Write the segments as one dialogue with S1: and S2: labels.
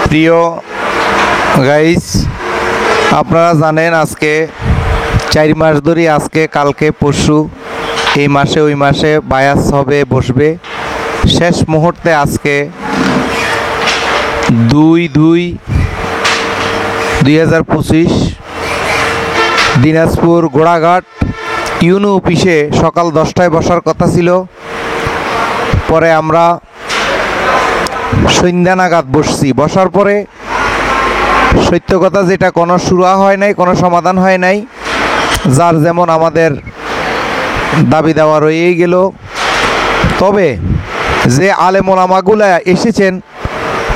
S1: প্রিয় গাইস, আপনারা জানেন আজকে 4 মাস ধরে আজকে কালকে পরশু এই মাসে ওই মাসে বায়াস হবে বসবে। শেষ মুহূর্তে আজকে 2/2/2025 দিনাজপুর গোড়াঘাট ইউনো অফিসে সকাল 10টায় বসার কথা ছিল। পরে আমরা সন্ধ্যা নাগাদ বসছি। বসার পরে সত্য কথা যেটা কোনো শুরু হয় নাই, কোনো সমাধান হয় নাই। যার যেমন আমাদের দাবি দেওয়া রয়েই গেল। তবে যে আলেম ওলামাগুলা এসেছেন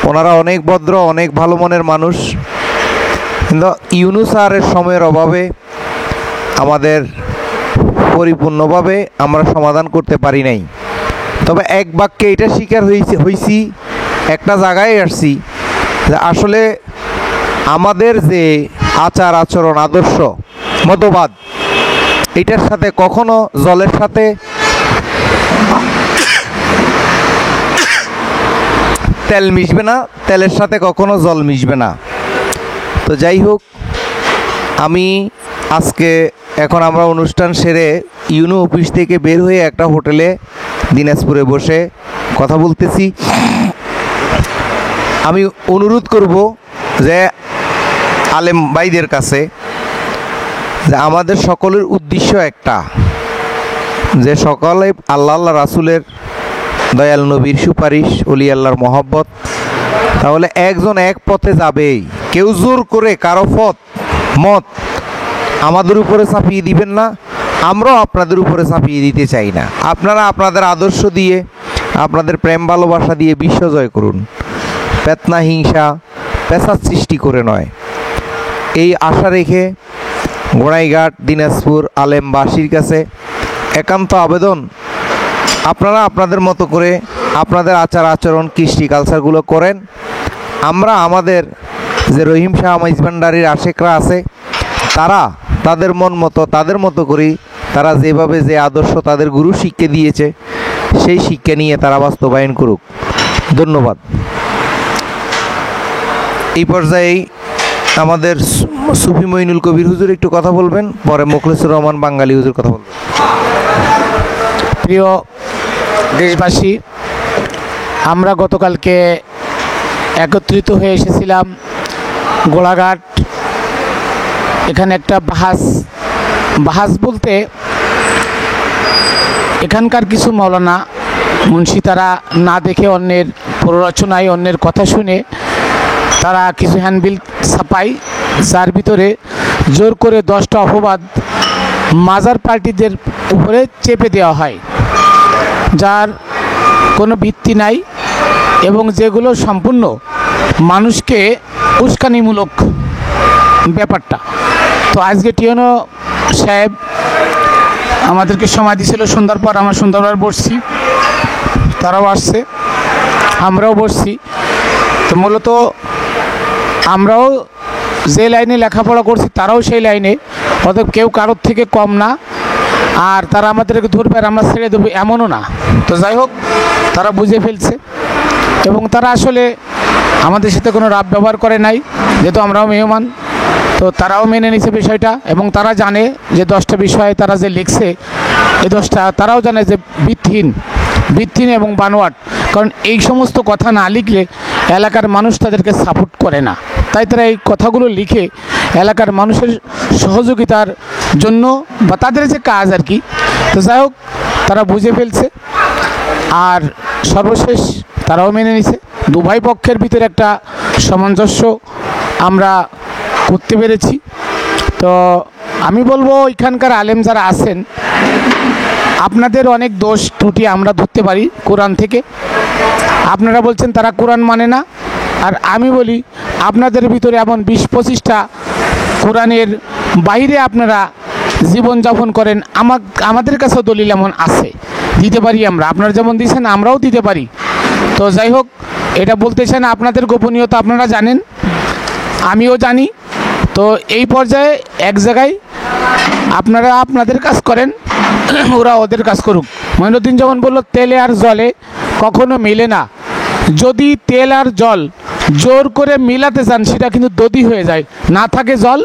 S1: ওনারা অনেক ভদ্র, অনেক ভালো মনের মানুষ, কিন্তু ইউনুস স্যারের সময়ের অভাবে আমাদের পরিপূর্ণভাবে আমরা সমাধান করতে পারি নাই। তবে এক বাক্যে এটা স্বীকার হয়েছি, একটা জায়গায় আসছি যে আসলে আমাদের যে আচার আচরণ আদর্শ মতবাদ এটার সাথে কখনো জলের সাথে তেল মিশবে না, তেলের সাথে কখনো জল মিশবে না। তো যাই হোক, আমি আজকে এখন আমরা অনুষ্ঠান সেরে ইউনো অফিস থেকে বের হয়ে একটা হোটেলে দিনাজপুরে বসে কথা বলতেছি। আমি অনুরোধ করব যে আলেম ভাইদের কাছে যে আমাদের সকলের উদ্দেশ্য একটা, যে সকলে আল্লাহ রাসূলের দয়াল নবীর সুপারিশ, অলি আল্লাহর মহব্বত। তাহলে একজন এক পথে যাবেই। কেউ জোর করে কারো মত আমাদের উপরে চাপিয়ে দিবেন না, আমরাও আপনাদের উপরে চাপিয়ে দিতে চাই না। আপনারা আপনাদের আদর্শ দিয়ে, আপনাদের প্রেম ভালোবাসা দিয়ে বিশ্ব জয় করুন, পেতনা হিংসা পেশাদ সৃষ্টি করে নয়। এই আশা রেখে গোড়াইঘাট দিনাজপুর আলেমবাসীর কাছে একান্ত আবেদন, আপনারা আপনাদের মতো করে আপনাদের আচার আচরণ কৃষ্টি কালচারগুলো করেন। আমরা আমাদের যে রহিম শাহ মাইজভান্ডারির আশেকরা আছে তারা তাদের মন মতো তাদের মতো করি, তারা যেভাবে যে আদর্শ তাদের গুরু শিক্ষা দিয়েছে সেই শিক্ষা নিয়ে তারা বাস্তবায়ন করুক। ধন্যবাদ। এই পর্যায়ে আমাদের সুফি মঈনুল কবির হুজুর একটু কথা বলবেন, পরে মুখলেসুর রহমান বাঙালি হুজুর কথা বলবেন।
S2: প্রিয় দেশবাসী, আমরা গতকালকে একত্রিত হয়ে এসেছিলাম গোড়াঘাট। এখানে একটা বাহাস বলতে এখানকার কিছু মৌলানা মুন্সি তারা না দেখে অন্যের প্ররোচনায় অন্যের কথা শুনে তারা কিছু হ্যান্ডবিল ছাপায়, যার ভিতরে জোর করে 10টা অপবাদ মাজার পার্টিদের উপরে চেপে দেওয়া হয়, যার কোনো ভিত্তি নাই এবং যেগুলো সম্পূর্ণ মানুষকে উস্কানিমূলক ব্যাপারটা। তো আজকে টিএনও সাহেব আমাদেরকে সময় দিয়েছিল সন্ধ্যার পর, আমরা সন্ধ্যার বসছি, তারাও আসছে, আমরাও বসছি। তো মূলত আমরাও যে লাইনে লেখাপড়া করছি তারাও সেই লাইনে, অতএব কেউ কারোর থেকে কম না। আর তারা আমাদেরকে ধরবে আর আমরা ছেড়ে দেবো এমনও না। তো যাই হোক, তারা বুঝে ফেলছে এবং তারা আসলে আমাদের সাথে কোনো রাব ব্যবহার করে নাই, যেহেতু আমরাও মেহমান। তো তারাও মেনে নিছে বিষয়টা এবং তারা জানে যে 10টা বিষয়ে তারা যে লিখছে এই 10টা তারাও জানে যে ভিত্তিহীন এবং বানোয়াট। কারণ এই সমস্ত কথা না লিখলে এলাকার মানুষ তাদেরকে সাপোর্ট করে না, তাই তারা এই কথাগুলো লিখে এলাকার মানুষের সহযোগিতার জন্য বা তাদের যে কাজ আর কি। তো যাই হোক, তারা বুঝে ফেলছে আর সর্বশেষ তারাও মেনে নিছে। দুভাই পক্ষের ভিতরে একটা সামঞ্জস্য আমরা করতে পেরেছি। তো আমি বলবো এখানকার আলেম যারা আছেন আপনাদের অনেক দোষ ত্রুটি আমরা ধরতে পারি কোরআন থেকে। আপনারা বলছেন তারা কোরআন মানে না, আর আমি বলি আপনাদের ভিতরে এমন 20-25টা কোরআনের বাইরে আপনারা জীবনযাপন করেন। আমাদের কাছেও দলিল এমন আছে, দিতে পারি আমরা, আপনারা যেমন দিয়েছেন আমরাও দিতে পারি। তো যাই হোক, এটা বলতেছেন আপনাদের গোপনীয়তা আপনারা জানেন, আমিও জানি। তো এই পর্যায়ে এক জায়গায় আপনারা আপনাদের কাজ করেন, ওরা ওদের কাজ করুক। মঈনুদ্দিন যেমন বলল তেলে আর জলে কখনো মেলে না। যদি তেল আর জল জোর করে মিলাতে চান সেটা কিন্তু দধি হয়ে যায়, না থাকে জল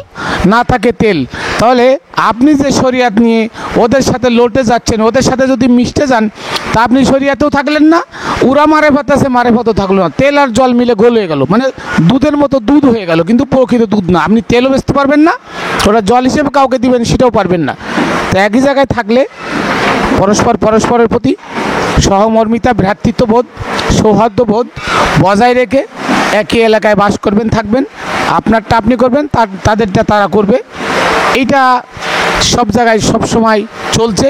S2: না থাকে তেল। তাহলে আপনি যে শরিয়াত নিয়ে ওদের সাথে লটে যাচ্ছেন, ওদের সাথে যদি মিশতে যান তা আপনি শরিয়াতেও থাকলেন না, ওরা মারেফাত আছে মারেফাতও থাকলো না, তেল আর জল মিলে গোল হয়ে গেল, মানে দুধের মতো দুধ হয়ে গেল, কিন্তু প্রকৃত দুধ না। আপনি তেলও বেচতে পারবেন না, ওটা জল হিসেবে কাউকে দিবেন সেটাও পারবেন না। তো একই জায়গায় থাকলে পরস্পরের প্রতি সহমর্মিতা, ভ্রাতৃত্ববোধ, সৌহার্দ্যবোধ বজায় রেখে একই এলাকায় বাস করবেন, থাকবেন, আপনারটা আপনি করবেন, তাদেরটা তারা করবে। এইটা সব জায়গায় সব সময় চলছে,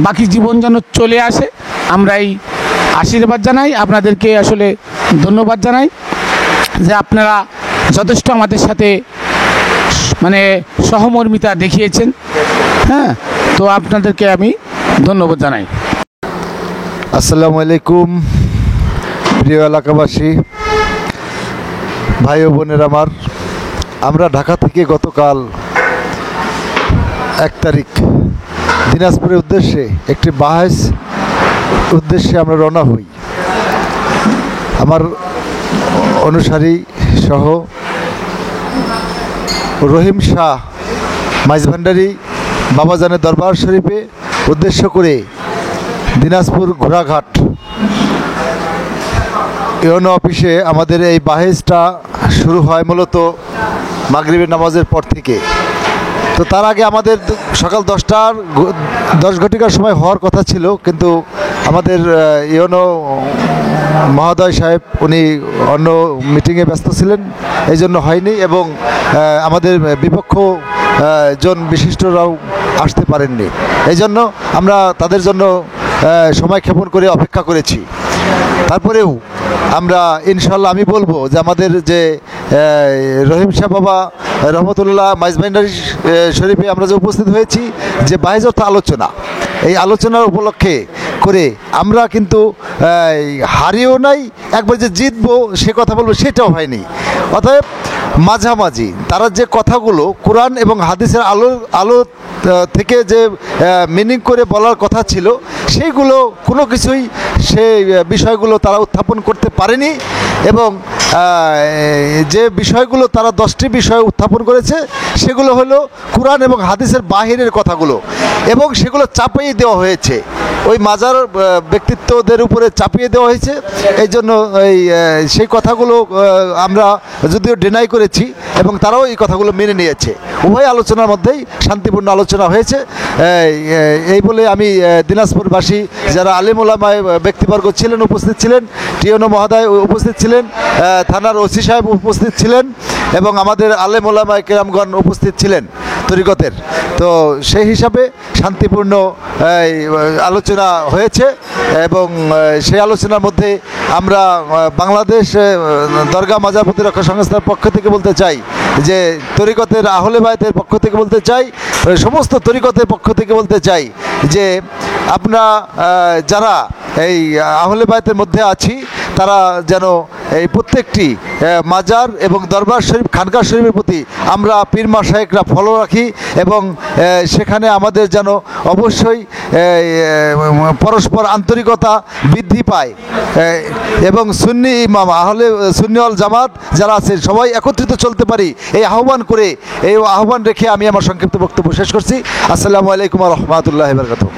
S2: বাকি জীবন যেন চলে আসে আমরা এই আশীর্বাদ জানাই। আপনাদেরকে আসলে ধন্যবাদ জানাই যে আপনারা যথেষ্ট আমাদের সাথে মানে সহমর্মিতা দেখিয়েছেন। হ্যাঁ, তো আপনাদেরকে আমি ধন্যবাদ জানাই।
S3: আসসালামু আলাইকুম প্রিয় এলাকাবাসী, ভাই ও বোনের আমার, আমরা ঢাকা থেকে গতকাল 1 তারিখ দিনাজপুরের উদ্দেশ্যে একটি বাহাস উদ্দেশ্যে আমরা রওনা হই। আমার অনুসারী সহ রহিম শাহ মাইজভান্ডারি বাবাজানের দরবার শরীফে উদ্দেশ্য করে দিনাজপুর ঘোড়াঘাট ইউনো অফিসে আমাদের এই বাহেজটা শুরু হয় মূলত মাগরিবের নামাজের পর থেকে। তো তার আগে আমাদের সকাল 10 ঘটিকার সময় হওয়ার কথা ছিল, কিন্তু আমাদের ইউনো মহোদয় সাহেব উনি অন্য মিটিংয়ে ব্যস্ত ছিলেন, এই জন্য হয়নি, এবং আমাদের বিপক্ষ জন বিশিষ্টরাও আসতে পারেননি। এই জন্য আমরা তাদের জন্য সময় ক্ষেপণ করে অপেক্ষা করেছি। তারপরেও আমরা ইনশাল্লাহ আমি বলবো যে আমাদের যে রহিম শাহ বাবা রহমতুল্লাহ মাইজভান্ডারি শরীফে আমরা যে উপস্থিত হয়েছি, যে বাহিজ অর্থ আলোচনা, এই আলোচনার উপলক্ষে করে আমরা কিন্তু হারিয়েও নাই, একবার যে জিতবো সে কথা বলবো সেটাও হয়নি। অতএব মাঝামাঝি তারা যে কথাগুলো কোরআন এবং হাদিসের আলো থেকে যে মিনিং করে বলার কথা ছিল, সেইগুলো কোনো কিছুই সেই বিষয়গুলো তারা উত্থাপন করতে পারেনি। এবং যে বিষয়গুলো তারা 10টি বিষয় উত্থাপন করেছে সেগুলো হলো কোরআন এবং হাদিসের বাহিরের কথাগুলো, এবং সেগুলো চাপিয়ে দেওয়া হয়েছে, ওই মাজার ব্যক্তিত্বদের উপরে চাপিয়ে দেওয়া হয়েছে। এই জন্য সেই কথাগুলো আমরা যদিও ডিনাই করেছি এবং তারাও এই কথাগুলো মেনে নিয়েছে। উভয় আলোচনার মধ্যেই শান্তিপূর্ণ আলোচনা হয়েছে। এই বলে আমি দিনাজপুরবাসী যারা আলেম ওলামায় ব্যক্তিবর্গ ছিলেন, উপস্থিত ছিলেন, টিওনো মহোদয় উপস্থিত ছিলেন, থানার ওসি সাহেব উপস্থিত ছিলেন, এবং আমাদের আলেম ওলামায় কেরামগণ উপস্থিত ছিলেন তরিকতের। তো সেই হিসাবে শান্তিপূর্ণ আলোচনা হয়েছে, এবং সেই আলোচনার মধ্যে আমরা বাংলাদেশ দরগা মাজার প্রতিরক্ষা সংস্থার পক্ষ থেকে বলতে চাই, যে তরিকতের আহলে বায়তের পক্ষ থেকে বলতে চাই, সমস্ত তরিকতের পক্ষ থেকে বলতে চাই যে আপনারা যারা এই আহলে বায়তের মধ্যে আছি তারা যেন এই প্রত্যেকটি মাজার এবং দরবার শরীফ খানকা শরীফের প্রতি আমরা পীর মাশায়েখরা ফলো রাখি, এবং সেখানে আমাদের যেন অবশ্যই পরস্পর আন্তরিকতা বৃদ্ধি পায়, এবং সুন্নি ইমাম আহলে সুন্নি ওয়াল জামাত যারা আছে সবাই একত্রিত চলতে পারি, এই আহ্বান রেখে আমি আমার সংক্ষিপ্ত বক্তব্য শেষ করছি। আসসালামু আলাইকুম ওয়া রাহমাতুল্লাহি ওয়া বারাকাতুহু।